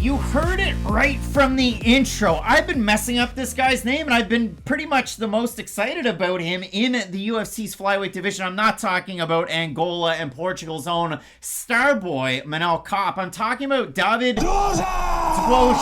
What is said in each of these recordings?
You heard it right from the intro. I've been messing up this guy's name, and I've been pretty much the most excited about him in the UFC's flyweight division. I'm not talking about Angola and Portugal's own Starboy, Manel Kape. I'm talking about David Dvorak.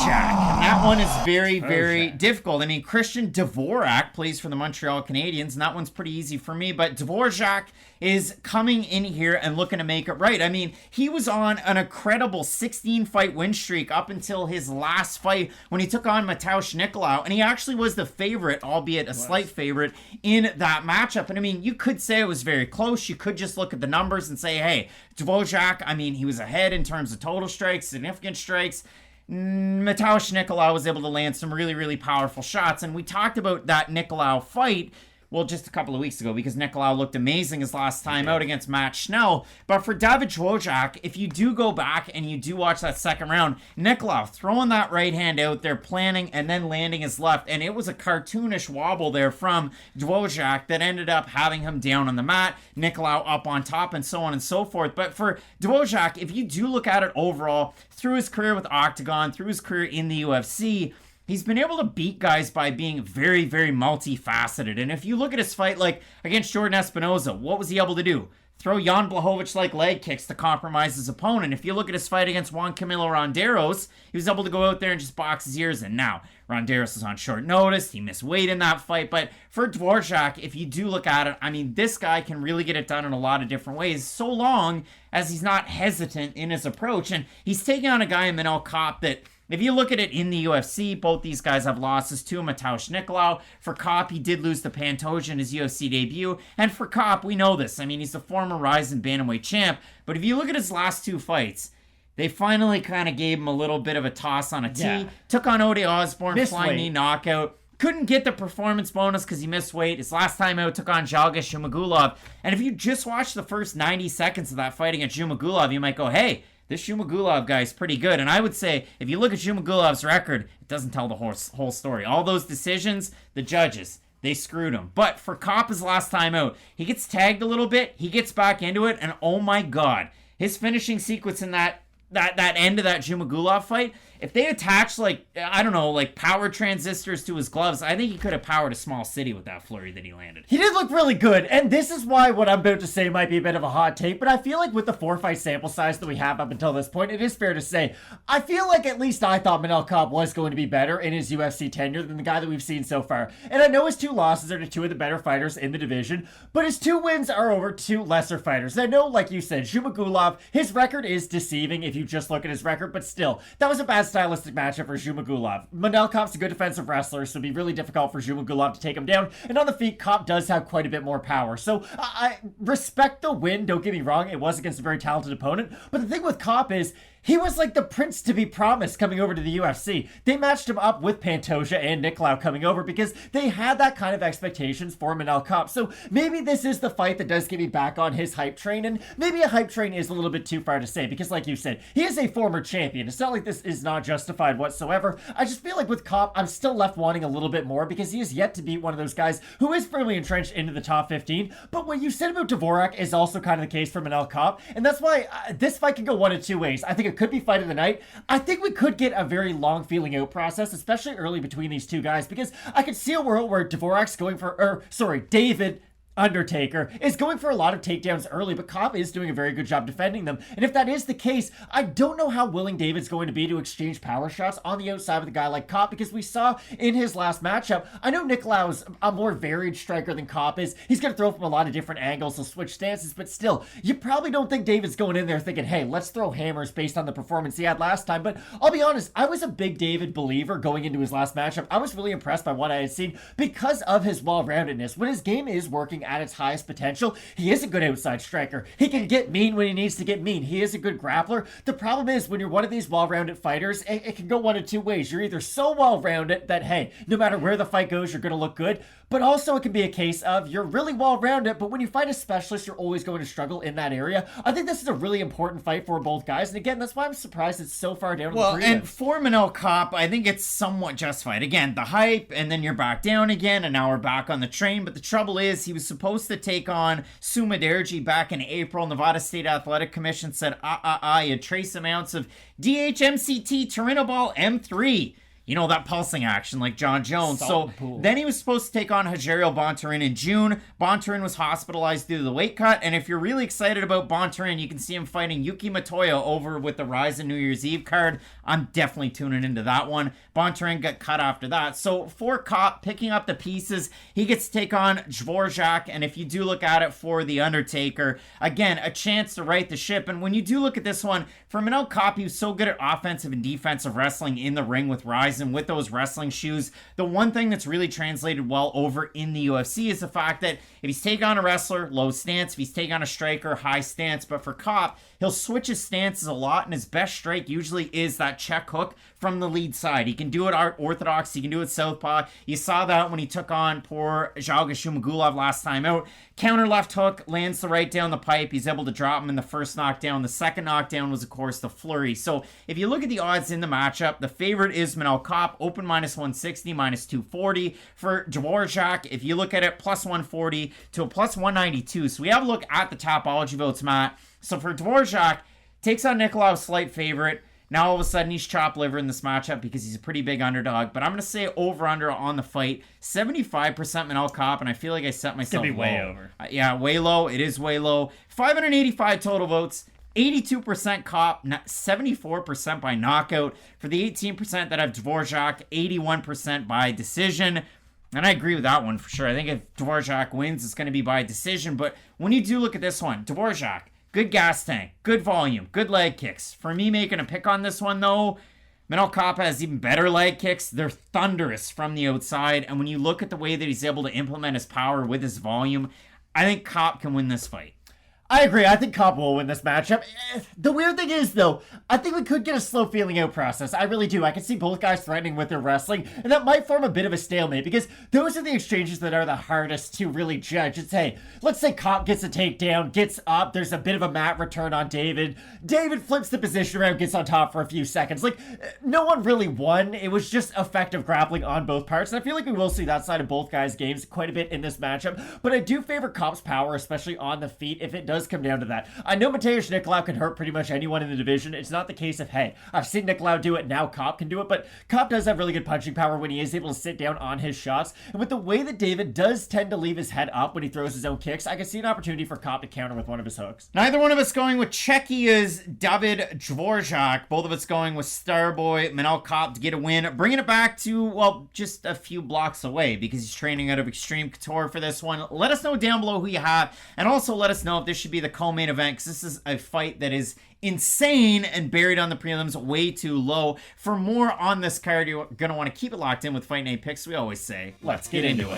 And that one is very difficult. I mean, Christian Dvorak plays for the Montreal Canadiens, and that one's pretty easy for me, but Dvorak is coming in here and looking to make it right. I mean, he was on an incredible 16-fight win streak up until his last fight when he took on Mateusz Nicolau, and he actually was the favorite, albeit a slight favorite, in that matchup. And I mean, you could say it was very close. You could just look at the numbers and say, hey, Dvorak, I mean, he was ahead in terms of total strikes, significant strikes. Mateusz Nicolau was able to land some really powerful shots, and we talked about that Nicolau fight, well, just a couple of weeks ago, because Nicolau looked amazing his last time out against Matt Schnell. But for David Dvorak, if you do go back and you do watch that second round, Nicolau throwing that right hand out there, planning, and then landing his left. And it was a cartoonish wobble there from Dvorak that ended up having him down on the mat, Nicolau up on top, and so on and so forth. But for Dvorak, if you do look at it overall, through his career with Octagon, through his career in the UFC, he's been able to beat guys by being very multifaceted. And if you look at his fight, like against Jordan Espinoza, what was he able to do? Throw Jan Blachowicz-like leg kicks to compromise his opponent. If you look at his fight against Juan Camilo Ronderos, he was able to go out there and just box his ears in. Now, Ronderos is on short notice. He missed weight in that fight. But for Dvorak, if you do look at it, I mean, this guy can really get it done in a lot of different ways, so long as he's not hesitant in his approach. And he's taking on a guy in Manel Kape that, if you look at it in the UFC, both these guys have losses to Mateusz Nicolau. For Kape, he did lose to Pantoja in his UFC debut. And for Kape, we know this. I mean, he's the former Rizin Bantamweight champ. But if you look at his last two fights, they finally kind of gave him a little bit of a toss on a tee. Yeah. Took on Ode Osborne, flying knee knockout. Couldn't get the performance bonus because he missed weight. His last time out took on Jalgas Ismagulov. And if you just watch the first 90 seconds of that fight against Ismagulov, you might go, hey, this Ismagulov guy is pretty good. And I would say, if you look at Ismagulov's record, it doesn't tell the whole story. All those decisions, the judges, they screwed him. But for Kape's last time out, he gets tagged a little bit, he gets back into it, and oh my god, his finishing sequence in that end of that Ismagulov fight, if they attached, like, I don't know, like power transistors to his gloves, I think he could have powered a small city with that flurry that he landed. He did look really good, and this is why what I'm about to say might be a bit of a hot take, but I feel like with the 4-fight sample size that we have up until this point, it is fair to say, I feel like at least I thought Manel Kape was going to be better in his UFC tenure than the guy that we've seen so far. And I know his 2 losses are to 2 of the better fighters in the division, but his 2 wins are over 2 lesser fighters. And I know, like you said, Ismagulov, his record is deceiving if you just look at his record, but still, that was a bad stylistic matchup for Ismagulov. Manel Kape's a good defensive wrestler, so it'd be really difficult for Ismagulov to take him down. And on the feet, Kape does have quite a bit more power. So I respect the win, don't get me wrong, it was against a very talented opponent. But the thing with Kape is, he was like the prince to be promised coming over to the UFC. They matched him up with Pantoja and Nicolau coming over because they had that kind of expectations for Manel Kape. So maybe this is the fight that does get me back on his hype train, and maybe a hype train is a little bit too far to say because, like you said, he is a former champion. It's not like this is not justified whatsoever. I just feel like with Kape, I'm still left wanting a little bit more because he is yet to beat one of those guys who is firmly entrenched into the top 15. But what you said about Dvorak is also kind of the case for Manel Kape, and that's why this fight can go one of 2 ways. I think it could be fight of the night. I think we could get a very long feeling out process, especially early between these 2 guys, because I could see a world where Dvorak's going for, David Undertaker is going for a lot of takedowns early, but Kape is doing a very good job defending them. And if that is the case, I don't know how willing David's going to be to exchange power shots on the outside with a guy like Kape, because we saw in his last matchup, I know Nicolau is a more varied striker than Kape is. He's going to throw from a lot of different angles, he'll switch stances, but still, you probably don't think David's going in there thinking, hey, let's throw hammers based on the performance he had last time. But I'll be honest, I was a big David believer going into his last matchup. I was really impressed by what I had seen because of his well-roundedness. When his game is working at its highest potential, he is a good outside striker. He can get mean when he needs to get mean. He is a good grappler. The problem is when you're one of these well-rounded fighters, it can go one of 2 ways. You're either so well-rounded that, hey, no matter where the fight goes, you're going to look good, but also it can be a case of you're really well-rounded, but when you fight a specialist, you're always going to struggle in that area. I think this is a really important fight for both guys, and again, that's why I'm surprised it's so far down. Well, and for Manel Kape, I think it's somewhat justified. Again, the hype, and then you're back down again, and now we're back on the train. But the trouble is, he was supposed to take on Sumaderji back in April. Nevada State Athletic Commission said, he had trace amounts of DHMCT, Turinabol, M3. You know, that pulsing action like John Jones. Then he was supposed to take on Rogerio Bontorin in June. Bontorin was hospitalized due to the weight cut. And if you're really excited about Bontorin, you can see him fighting Yuki Matoya over with the Rise New Year's Eve card. I'm definitely tuning into that one. Bontorin got cut after that. So for Kape, picking up the pieces, he gets to take on Dvorak. And if you do look at it for the Undertaker, again, a chance to right the ship. And when you do look at this one, for Manel Kape, he was so good at offensive and defensive wrestling in the ring with Rise and with those wrestling shoes. The one thing that's really translated well over in the UFC is the fact that if he's taking on a wrestler, low stance. If he's taking on a striker, high stance. But for Kape, he'll switch his stances a lot, and his best strike usually is that check hook from the lead side. He can do it orthodox. He can do it southpaw. You saw that when he took on poor Ismagulov last time out. Counter left hook, lands the right down the pipe. He's able to drop him in the first knockdown. The second knockdown was, of course, the flurry. So if you look at the odds in the matchup, the favorite is Manel Kape, open minus 160, minus 240. For Dvorak, if you look at it, plus 140 to a plus 192. So we have a look at the Topology votes, Matt. So for Dvorak, takes on Nikolov, slight favorite. Now all of a sudden he's chopped liver in this matchup because he's a pretty big underdog. But I'm going to say over-under on the fight. 75% Manel Kape, and I feel like I set myself low. It's going to be low. way over. Yeah, way low. It is way low. 585 total votes. 82% Kape, 74% by knockout. For the 18% that have Dvorak, 81% by decision. And I agree with that one for sure. I think if Dvorak wins, it's going to be by decision. But when you do look at this one, Dvorak, good gas tank, good volume, good leg kicks. For me making a pick on this one, though, Manel Kape has even better leg kicks. They're thunderous from the outside. And when you look at the way that he's able to implement his power with his volume, I think Kape can win this fight. I agree. I think Kape will win this matchup. The weird thing is, though, I think we could get a slow feeling out process. I really do. I can see both guys threatening with their wrestling, and that might form a bit of a stalemate because those are the exchanges that are the hardest to really judge. It's, hey, let's say Kape gets a takedown, gets up, there's a bit of a mat return on David. David flips the position around, gets on top for a few seconds. Like, no one really won. It was just effective grappling on both parts, and I feel like we will see that side of both guys' games quite a bit in this matchup, but I do favor Kape's power, especially on the feet, if it does come down to that. I know Mateusz Nicolau can hurt pretty much anyone in the division. It's not the case of, hey, I've seen Nicolau do it, now Kape can do it, but Kape does have really good punching power when he is able to sit down on his shots, and with the way that David does tend to leave his head up when he throws his own kicks, I can see an opportunity for Kape to counter with one of his hooks. Neither one of us going with Czechia's David Dvorak. Both of us going with Starboy, Manel Kape to get a win. Bringing it back to, well, just a few blocks away because he's training out of Extreme Couture for this one. Let us know down below who you have, and also let us know if this should be the co-main event, because this is a fight that is insane and buried on the prelims way too low. For more on this card, you're going to want to keep it locked in with Fight Night Picks. We always say, let's get into it.